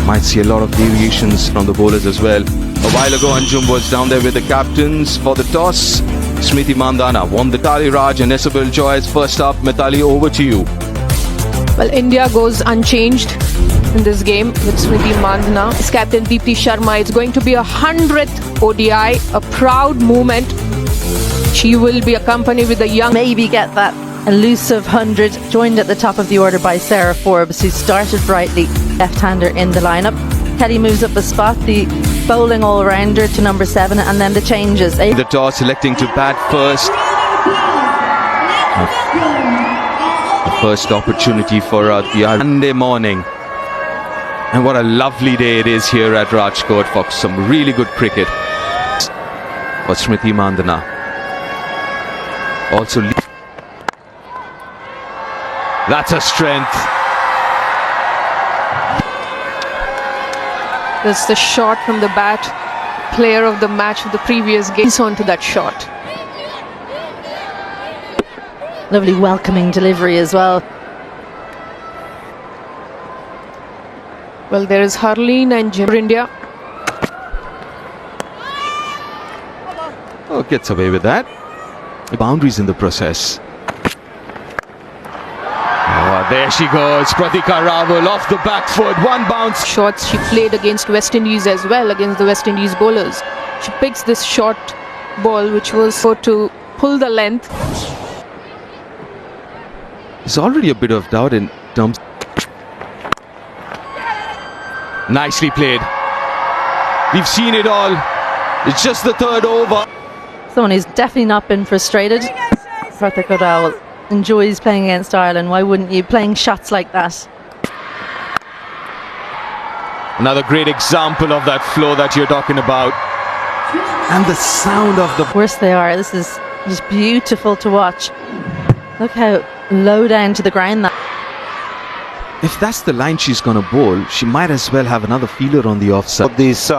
Might see a lot of deviations from the bowlers as well. A while ago, Anjum was down there with the captains for the toss. Smriti Mandhana won the Tali Raj and Isabel Joyce first up. Mithali, over to you. Well, India goes unchanged in this game with Smriti Mandhana. As captain Deepti Sharma, it's going to be a 100th ODI, a proud moment. She will be accompanied with a young... Maybe get that elusive 100, joined at the top of the order by Sarah Forbes, who started brightly, left-hander in the lineup. Kelly moves up a spot, the bowling all-rounder to number 7, and then the changes. The toss, selecting to bat first. The first opportunity for the Monday morning. And what a lovely day it is here at Rajkot for some really good cricket. For Smriti Mandhana. Also, that's a strength. That's the shot from the bat. Player of the match of the previous game. He's on to that shot. Lovely welcoming delivery as well. Well, there is Harleen and Jim for India. Oh, gets away with that. Boundaries in the process. Oh, there she goes. Pratika Rawal off the back foot. One bounce. Shots she played against West Indies as well, against the West Indies bowlers. She picks this short ball, which was so to pull the length. There's already a bit of doubt in terms. Nicely played. We've seen it all. It's just the third over. Someone who's definitely not been frustrated. Pratika Rawal enjoys playing against Ireland. Why wouldn't you? Playing shots like that. Another great example of that flow that you're talking about. And the sound of the... Of course they are. This is just beautiful to watch. Look how low down to the ground that. If that's the line she's going to bowl, she might as well have another fielder on the offside. These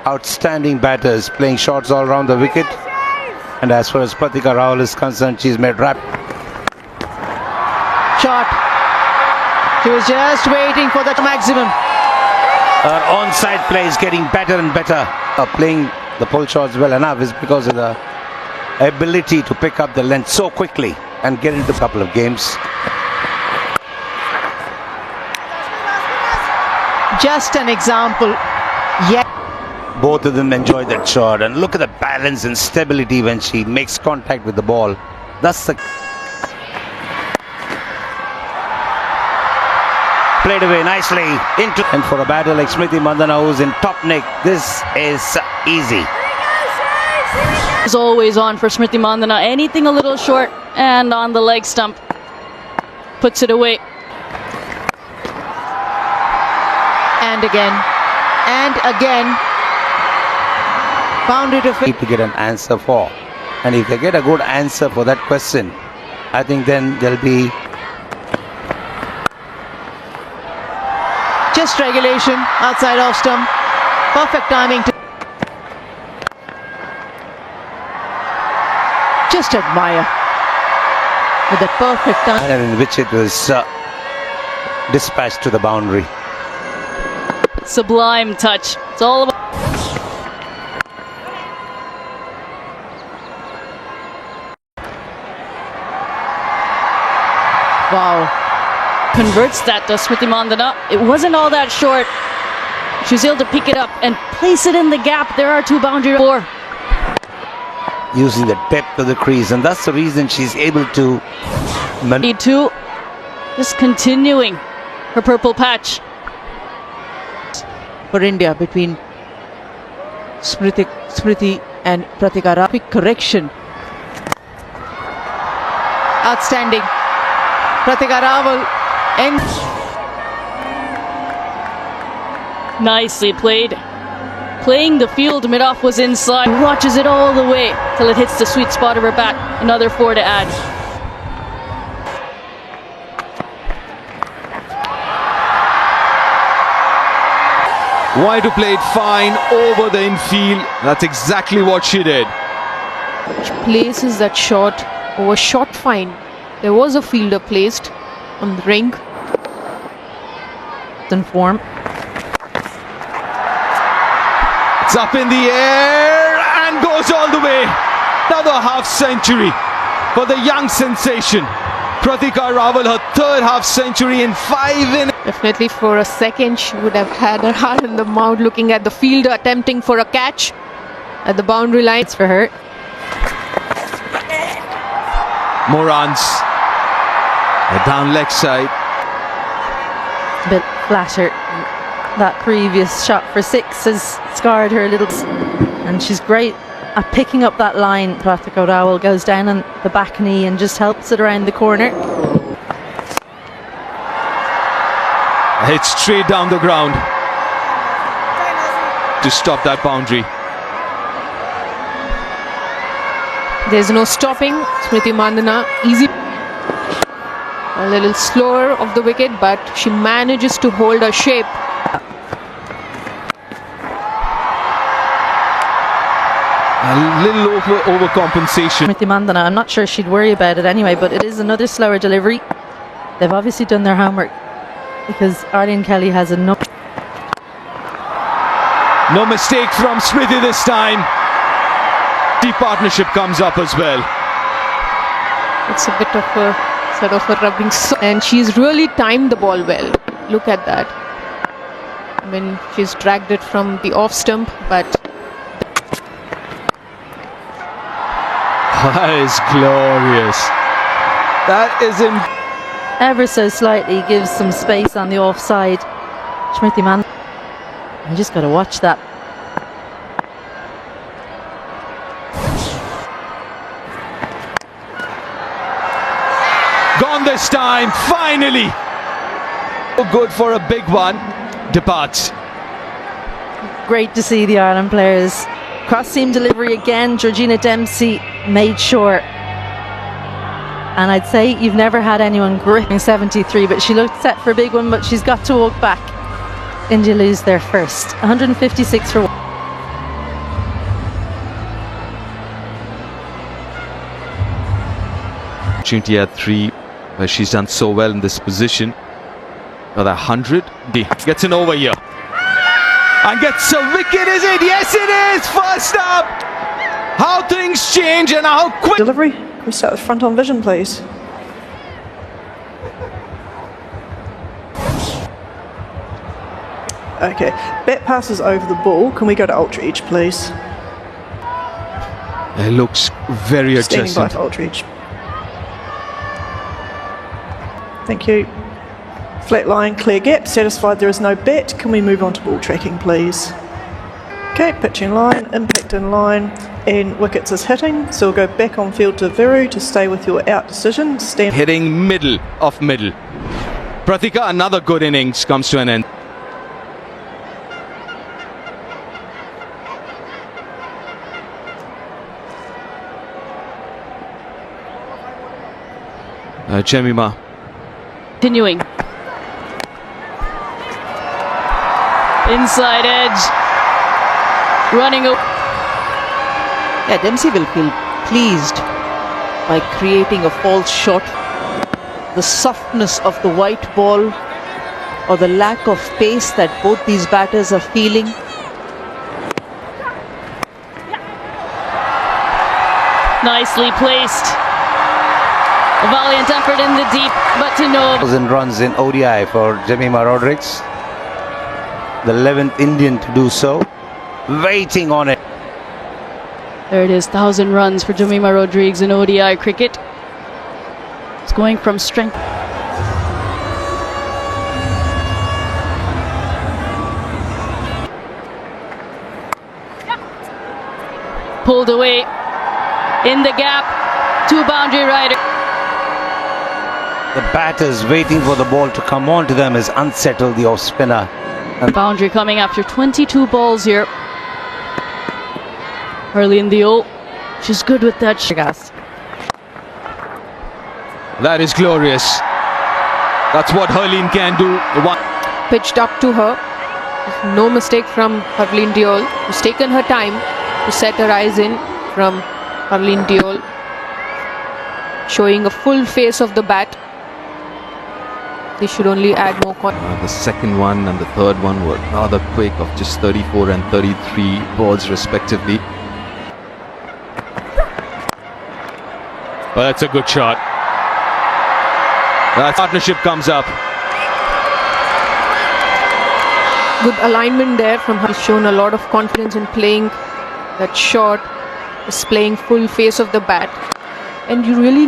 outstanding batters playing shots all around the wicket. And as far as Pratika Rawal is concerned, she's made rap. Shot. She was just waiting for the maximum. Her onside play is getting better and better. Playing the pull shots well enough is because of the ability to pick up the length so quickly and get into a couple of games. Just an example. Yeah. Both of them enjoy that shot, and look at the balance and stability when she makes contact with the ball. That's the... Played away nicely into... And for a batter like Smriti Mandhana, who's in top nick, this is easy. Is always on for Smriti Mandhana. Anything a little short and on the leg stump. Puts it away. And again. And again. Boundary to get an answer for. And if they get a good answer for that question, I think then there'll be... Just regulation outside off stump. Perfect timing to... Just admire. With the perfect time. And in which it was dispatched to the boundary. Sublime touch. It's all about... Wow. Converts that to Smriti Mandhana. It wasn't all that short. She was able to pick it up and place it in the gap. There are two boundary four. Using the depth of the crease, and that's the reason she's able to... Two. Just continuing her purple patch. For India between Smriti and Pratika Rawal. Quick correction. Outstanding. Pratika Rawal ends. Nicely played. Playing the field, mid-off was inside. Watches it all the way till it hits the sweet spot of her bat. Another 4 to add. Why to play it fine over the infield? That's exactly what she did. She places that shot over short fine. There was a fielder placed on the ring. In form. It's up in the air and goes all the way. Another half century for the young sensation. Pratika Rawal, her third half century in 5 innings. Definitely for a second she would have had her heart in the mouth looking at the fielder attempting for a catch at the boundary line. It's for her. Morans. Down leg side. A bit flatter. That previous shot for 6 has scarred her a little, and she's great at picking up that line. Pratika Rawal goes down on the back knee and just helps it around the corner. Hit straight down the ground to stop that boundary. There's no stopping Smriti Mandhana. Easy. A little slower off the wicket, but she manages to hold her shape. A little overcompensation. Smriti Mandhana, I'm not sure she'd worry about it anyway, but it is another slower delivery. They've obviously done their homework because Arlene Kelly has enough. No mistake from Smriti this time. The partnership comes up as well. It's a bit of a sort of a rubbing, and she's really timed the ball well. Look at that. I mean, she's dragged it from the off stump, but that is glorious. That is Ever so slightly gives some space on the offside. Smriti Mandhana, you just got to watch that. gone this time, finally. Good for a big one. Departs. Great to see the Ireland players. Cross seam delivery again. Georgina Dempsey made sure. And I'd say you've never had anyone gripping 73, but she looked set for a big one, but she's got to walk back. India lose their first. 156 for 1. Opportunity at 3, where she's done so well in this position. Another 100. Gets an over here. And gets a wicket, is it? Yes, it is! First up! How things change and how quick. Delivery. Can we start with front on vision, please? Okay, bat passes over the ball. Can we go to ultra edge, please? It looks very Standing by adjacent. to ultra edge. Thank you. Flat line, clear gap. Satisfied there is no bat. Can we move on to ball tracking, please? Okay, pitching line, impact in line, and wickets is hitting. So we'll go back on field to Viru to stay with your out decision. Stand. Hitting middle of middle. Pratika, another good innings comes to an end. Jemima. Continuing. Inside edge. Running away. Yeah, Dempsey will feel pleased by creating a false shot. The softness of the white ball or the lack of pace that both these batters are feeling. Nicely placed. A valiant effort in the deep, but to no. 1,000 runs in ODI for Jemima Rodrigues. The 11th Indian to do so. Waiting on it. There it is, 1,000 runs for Jemima Rodrigues in ODI cricket. It's going from strength. Pulled away in the gap, 2 boundary rider. The batters waiting for the ball to come on to them has unsettled the off spinner. Boundary coming after 22 balls here. Early in the O. She's good with that. Gas. That is glorious. That's what Harleen can do. pitched up to her. No mistake from Harleen Deol, who's taken her time to set her eyes in from Harleen Deol, showing a full face of the bat. They should only add more The second one and the third one were rather quick, of just 34 and 33 balls respectively. Well, that's a good shot. That partnership comes up. good alignment there from her. He's shown a lot of confidence in playing that shot, displaying full face of the bat, and you really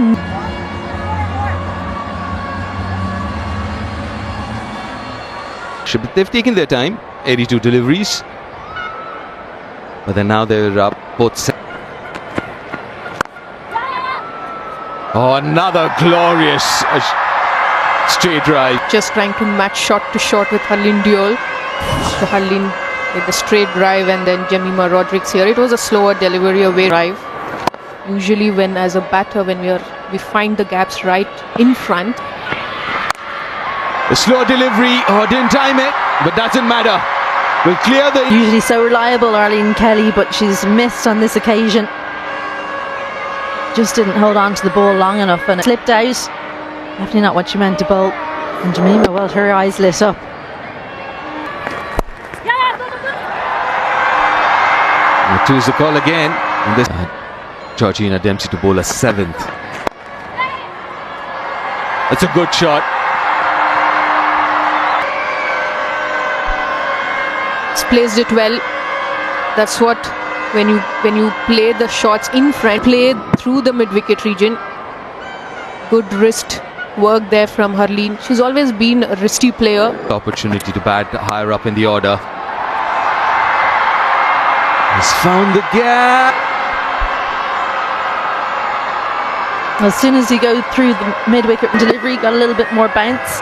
they've taken their time, 82 deliveries, but then now they're up both. Oh, another glorious straight drive. just trying to match shot to shot with Harleen Deol. After Harleen with the straight drive and then Jemima Rodrigues here, it was a slower delivery away drive. Usually when as a batter, when we find the gaps right in front. The slow delivery, didn't time it, but doesn't matter. We'll clear the... Usually so reliable, Arlene Kelly, but she's missed on this occasion. Just didn't hold on to the ball long enough and it slipped out. Definitely not what she meant to bowl. And Jemima, well, her eyes lit up. And two's the call again. And this Georgina Dempsey to bowl a seventh. That's a good shot. Placed it well. That's what when you play the shots in front, play through the mid-wicket region. Good wrist work there from Harleen. She's always been a wristy player. Opportunity to bat higher up in the order. He's found the gap. As soon as he goes through the mid-wicket delivery, got a little bit more bounce.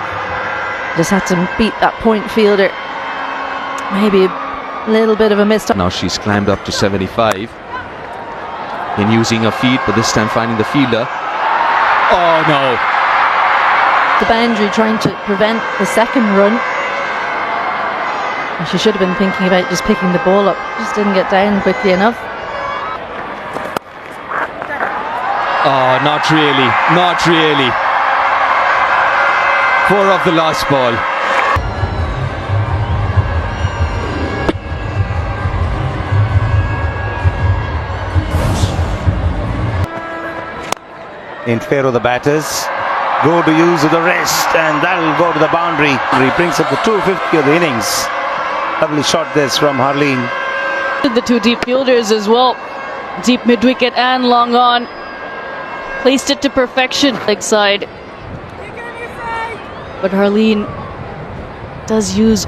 Just had to beat that point fielder. Maybe a little bit of a miss. Now she's climbed up to 75 in using her feet, but this time finding the fielder. Oh no! The boundary, trying to prevent the second run. She should have been thinking about just picking the ball up. Just didn't get down quickly enough. Oh, not really. Not really. 4 off the last ball. In favor of the batters, go to use of the wrist, and that'll go to the boundary. He brings up the 250 of the innings. Lovely shot this from Harleen. The two deep fielders as well, deep mid-wicket and long on. Placed it to perfection, leg side. But Harleen does use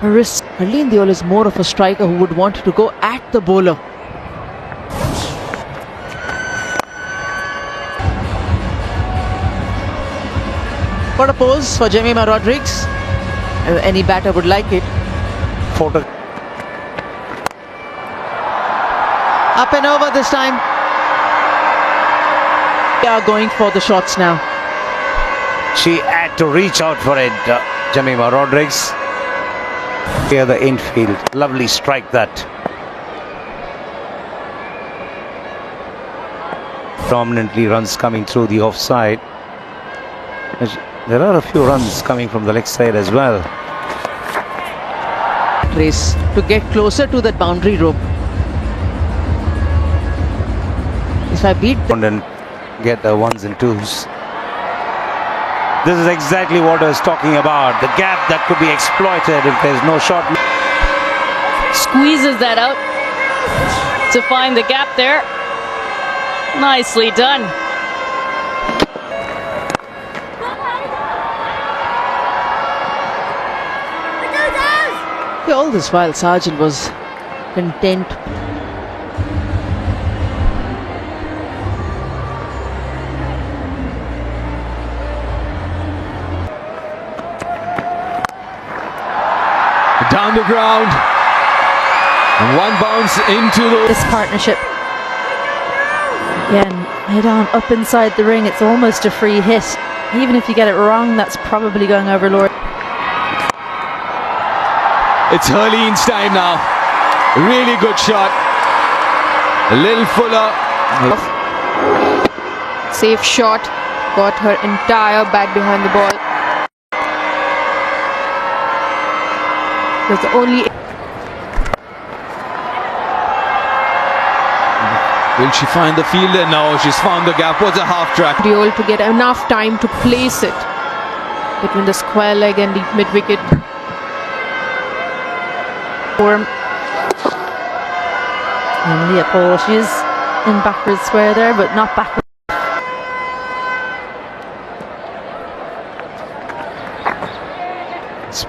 her wrist. Harleen Deol is more of a striker who would want to go at the bowler. What a pose for Jemima Rodrigues. Any batter would like it. Photo. Up and over this time. They are going for the shots now. She had to reach out for it, Jemima Rodrigues. Here the infield. Lovely strike that. Prominently runs coming through the offside. There are a few runs coming from the leg side as well. Race to get closer to that boundary rope. If I beat them, And get the ones and twos. This is exactly what I was talking about. The gap that could be exploited if there's no shot. Squeezes that out to find the gap there. Nicely done. all this while Sargent was content. Down the ground, and one bounce into This partnership. Again, head on up inside the ring. It's almost a free hit. Even if you get it wrong, that's probably going over Lord. It's Harleen's time now. Really good shot. A little fuller. Safe shot, got her entire bat behind the ball. That's the only. Will she find the fielder? No, she's found the gap. Was a half track. Duel to get enough time to place it between the square leg and the mid wicket. And Leah Paul, she is in backwards square there, but not backwards.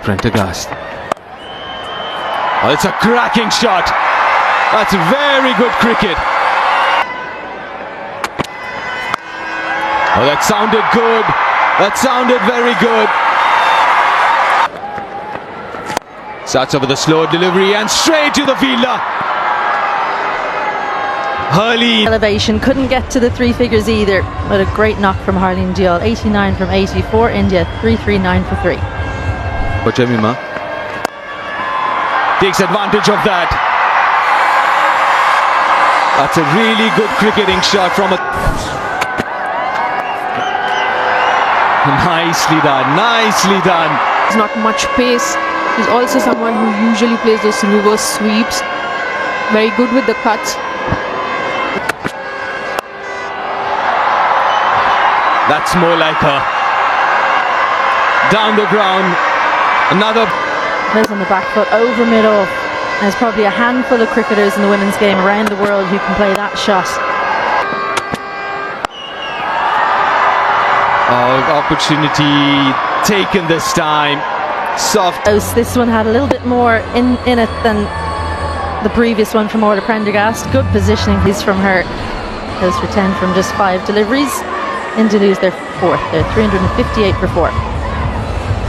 Prendergast. Oh, it's a cracking shot. That's very good cricket. Oh, that sounded good. That sounded very good. Starts over the slow delivery and straight to the fielder. Hurley. Elevation, couldn't get to the three figures either, but a great knock from Harleen Diol. 89 from 84, India 339 for 3. For Jemima takes advantage of that. That's a really good cricketing shot from a. Nicely done, nicely done. There's not much pace. He's also someone who usually plays those reverse sweeps. Very good with the cuts. That's more like her. Down the ground. Another. Liz on the back foot, over mid-off. There's probably a handful of cricketers in the women's game around the world who can play that shot. Oh, opportunity taken this time. Soft. This one had a little bit more in it than the previous one from Orla Prendergast. Good positioning is from her. Goes for 10 from just 5 deliveries. India lose their 4th. They're 358 for 4.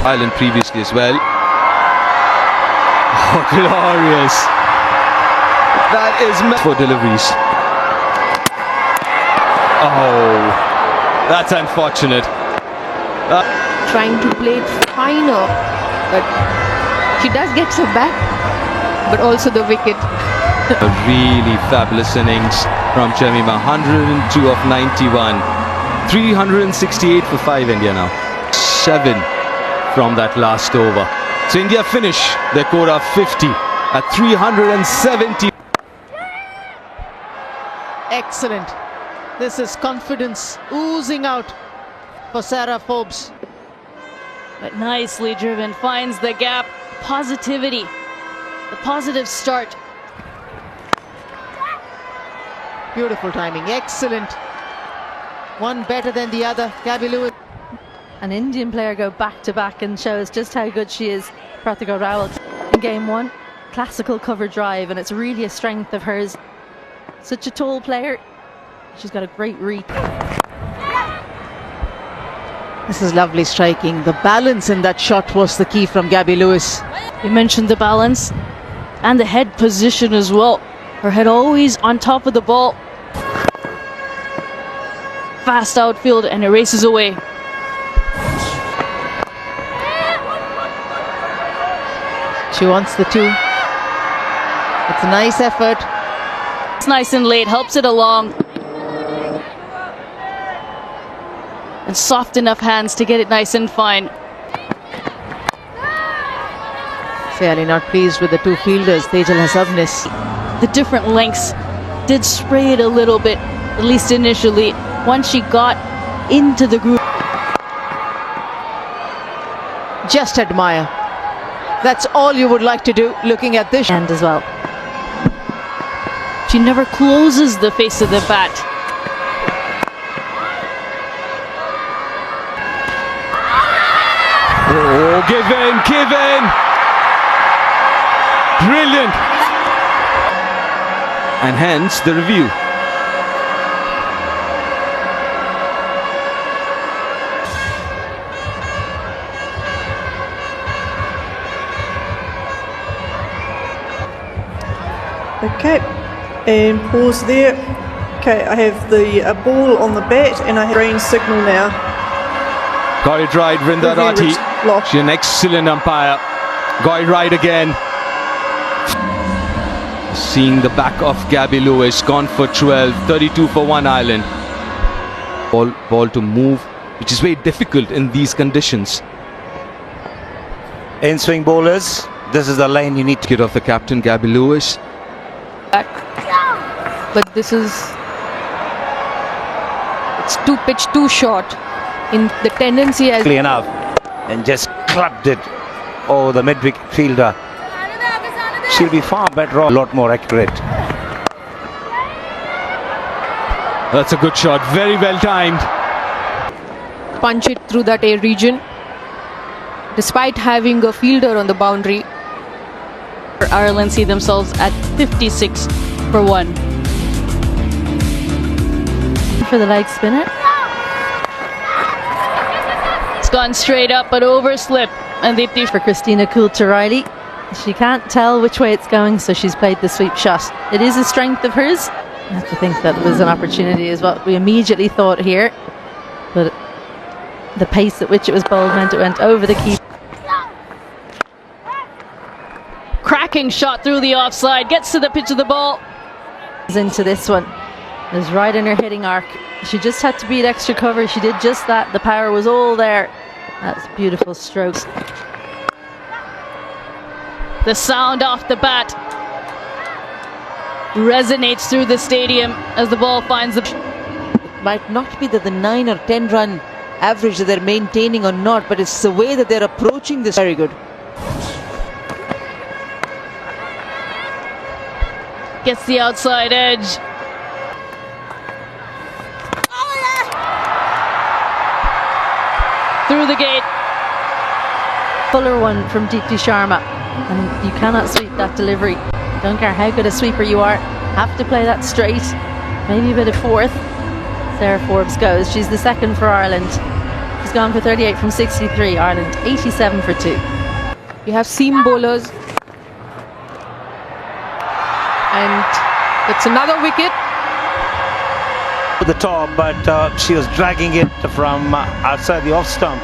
Ireland previously as well. Oh, glorious. That is for deliveries. Oh, that's unfortunate. Trying to play it finer, but she does get the bat, but also the wicket. A really fabulous innings from Jemima. 102 of 91. 368 for 5 India now. 7 from that last over. So India finish their quota of 50 at 370. Excellent. This is confidence oozing out for Sarah Forbes. But nicely driven, finds the gap. Positivity, the positive start. Beautiful timing, excellent. One better than the other. Gabby Lewis. An Indian player go back to back and shows just how good she is. Pratika Rawal in game 1. Classical cover drive, and it's really a strength of hers. Such a tall player. She's got a great reach. This is lovely striking. The balance in that shot was the key from Gabby Lewis. You mentioned the balance and the head position as well. Her head always on top of the ball. Fast outfield, and it races away. She wants the 2. It's a nice effort. It's nice and late, helps it along. And soft enough hands to get it nice and fine. Fairly not pleased with the 2 fielders, Tejal Hasabnis. The different lengths did spray it a little bit, at least initially, once she got into the groove. Just admire. That's all you would like to do looking at this. And as well. She never closes the face of the bat. Oh, give in. Brilliant. And hence the review. Okay, and pause there. Okay, I have the ball on the bat and I have green signal now. Got it right, Vrinda Review Rathi. lost. She's an excellent umpire. Got it right again. Seeing the back of Gabby Lewis, gone for 12, 32 for 1 Ireland. Ball to move, which is very difficult in these conditions. In swing bowlers, This is the line you need to Get off the captain, Gabby Lewis. Back. But this is... It's too pitch, too short. In the tendency as... quickly enough and just clubbed it over the mid-wicket fielder. She'll be far better, a lot more accurate. That's a good shot. Very well timed. punch it through that air region. Despite having a fielder on the boundary, Ireland see themselves at 56 for 1. For the leg spinner. It's gone straight up but overslip, and Deepti For Christina Coulter-Riley. She can't tell which way it's going, so she's played the sweep shot. It is a strength of hers. I have to think that was an opportunity is what we immediately thought here. But the pace at which it was bowled meant it went over the keeper. cracking shot through the offside, gets to the pitch of the ball. Into this one. It was right in her hitting arc. She just had to beat extra cover. She did just that. The power was all there. That's beautiful strokes. The sound off the bat resonates through the stadium as the ball finds the... It might not be that the 9 or 10 run average that they're maintaining or not, but it's the way that they're approaching this. Very good. Gets the outside edge. Through the gate. Fuller one from Deepti Sharma. And you cannot sweep that delivery. Don't care how good a sweeper you are. Have to play that straight. Maybe a bit of fourth. Sarah Forbes goes. She's the second for Ireland. She's gone for 38 from 63. Ireland 87 for 2. you have seam bowlers. And it's another wicket. To the top, but she was dragging it from outside the off stump.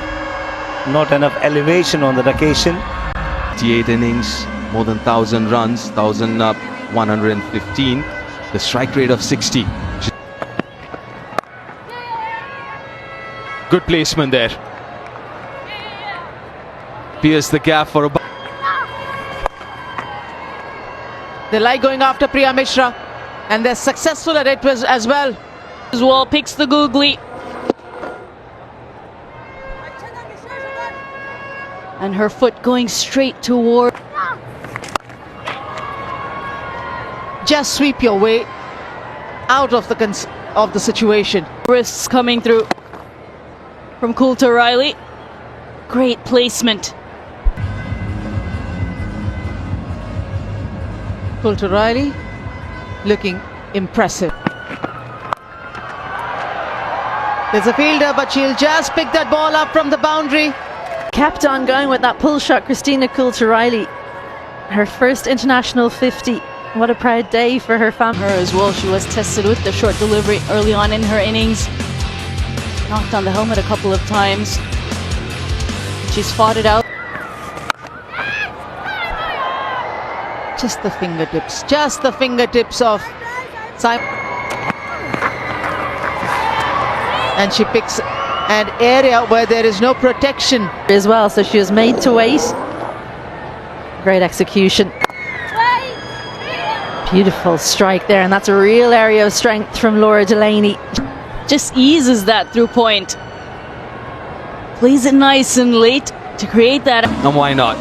Not enough elevation on that occasion. 88 innings, more than 1,000 runs, 1,115. The strike rate of 60. Good placement there. Pierce the gap for a... They like going after Priya Mishra, and they're successful at it as well. As well picks the googly. And her foot going straight toward. Just sweep your way out of the situation. Wrists coming through from Coulter-Riley. Great placement. Coulter-Riley looking impressive. There's a fielder, but she'll just pick that ball up from the boundary. Kept on going with that pull shot, Christina Coulter-Riley. Her first international 50. What a proud day for her family. Her as well. She was tested with the short delivery early on in her innings. Knocked on the helmet a couple of times. She's fought it out. Just the fingertips of Simon. And she picks an area where there is no protection As well, so she was made to wait. Great execution. Beautiful strike there, and that's a real area of strength from Laura Delaney. Just eases that through point. Plays it nice and late to create that. And why not?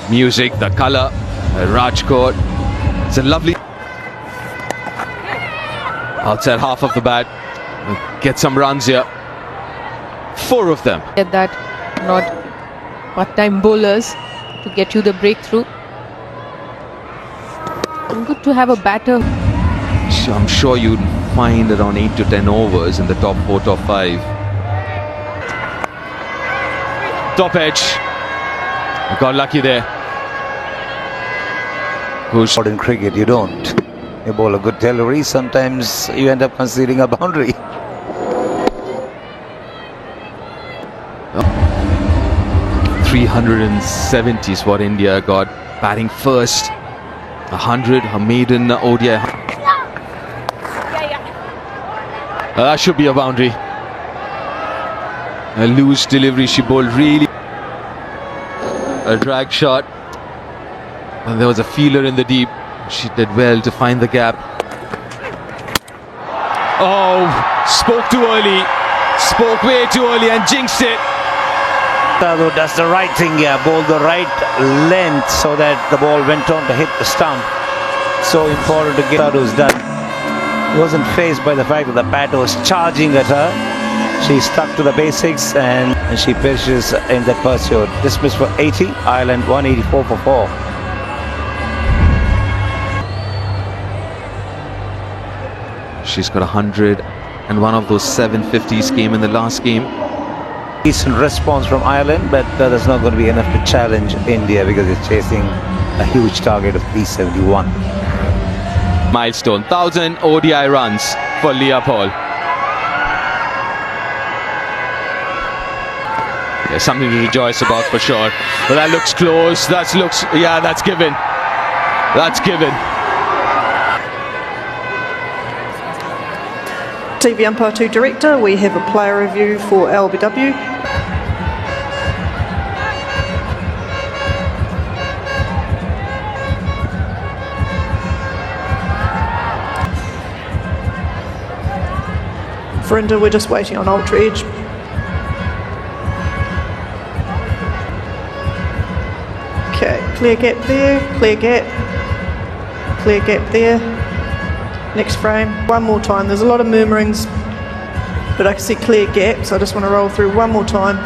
Music, the colour, Rajkot. It's a lovely... Outside half of the bat. Get some runs here. 4 of them. Get that, not part-time bowlers to get you the breakthrough. And good to have a batter. I'm sure you'd find around 8 to 10 overs in the top 4, top 5. Top edge. Got lucky there. Who's But in cricket, you don't. You bowl a good delivery, sometimes you end up conceding a boundary. oh. 370 is what India got. Batting first. 100, her maiden ODI. That should be a boundary. A loose delivery, she bowled really. A drag shot. And there was a feeler in the deep. She did well to find the gap. Oh, spoke too early. Spoke way too early and jinxed it. Sadhu does the right thing here, bowled the right length so that the ball went on to hit the stump. So important to get Sadhu's done. Wasn't faced by the fact that the bat was charging at her. She stuck to the basics and she perishes in that pursuit. Dismissed for 80, Ireland 184 for 4. She's got 100 and one of those 750s came in the last game. Decent response from Ireland, but that is not going to be enough to challenge India because it's chasing a huge target of 371. Milestone, 1,000 ODI runs for Leah Paul. Yeah, something to rejoice about for sure. But that looks close. That's given. That's given. TV umpire to director, we have a player review for LBW. For India, we're just waiting on Ultra Edge. Okay, clear gap there, clear gap there. Next frame, one more time. There's a lot of murmurings, but I can see clear gaps. I just want to roll through one more time.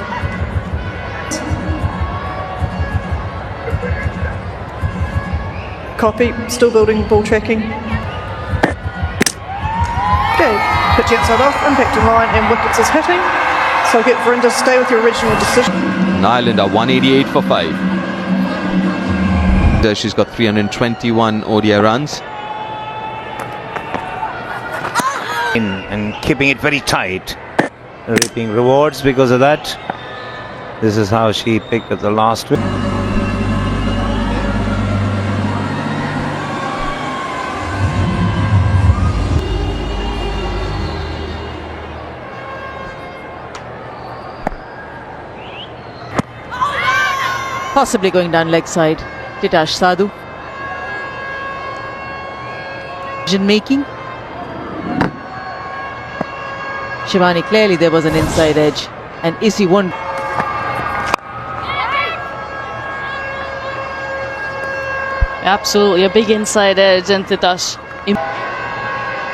Copy, still building ball tracking. Okay, pitch outside off, impact in line, and wickets is hitting. So get Verinda, stay with your original decision. And Ireland are 188 for 5. She's got 321 ODI runs. And keeping it very tight, reaping rewards because of that. This is how she picked up the last win. Possibly going down leg side. Titash Sadhu. Decision making. Shivani, clearly there was an inside edge, and Issy won. Absolutely, a big inside edge, and Titash.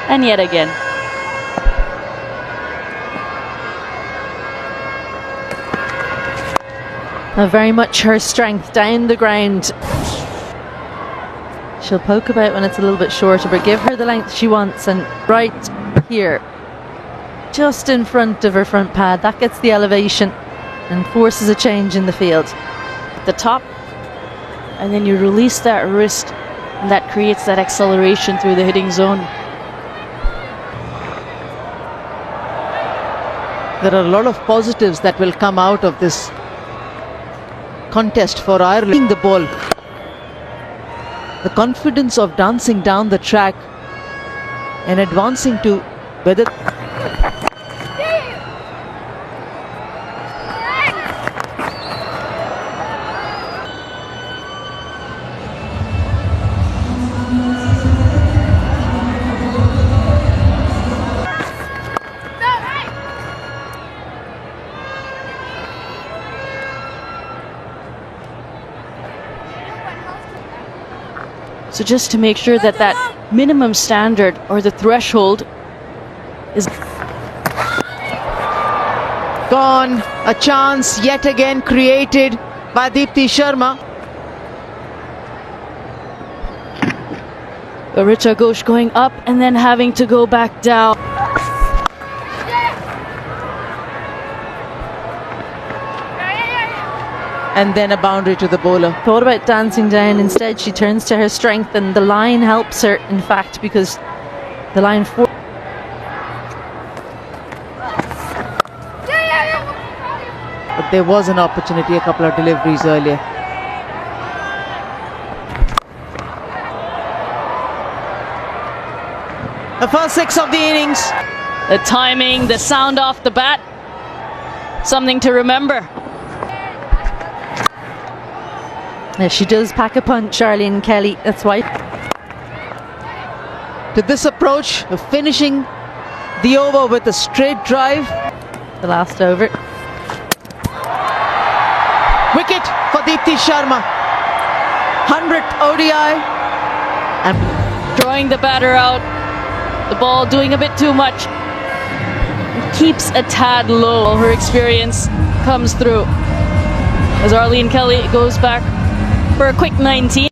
And yet again. Very much her strength down the ground. She'll poke about when it's a little bit shorter, but give her the length she wants, and right here, just in front of her front pad, that gets the elevation and forces a change in the field. The top, and then you release that wrist, and that creates that acceleration through the hitting zone. There are a lot of positives that will come out of this contest for Ireland. The ball, the confidence of dancing down the track and advancing to whether So just to make sure that that minimum standard or the threshold is gone. A chance yet again created by Deepti Sharma. Richa Ghosh going up and then having to go back down. And then a boundary to the bowler. Thought about dancing down, instead she turns to her strength, and the line helps her, in fact, because the line four. But there was an opportunity, a couple of deliveries earlier. The first 6 of the innings. The timing, the sound off the bat, something to remember. Yeah, she does pack a punch, Arlene Kelly. That's why. To this approach of finishing the over with a straight drive. The last over. Wicket for Deepti Sharma. 100th ODI. And Drawing the batter out. The ball doing a bit too much. Keeps a tad low. Her experience comes through as Arlene Kelly goes back for a quick 19.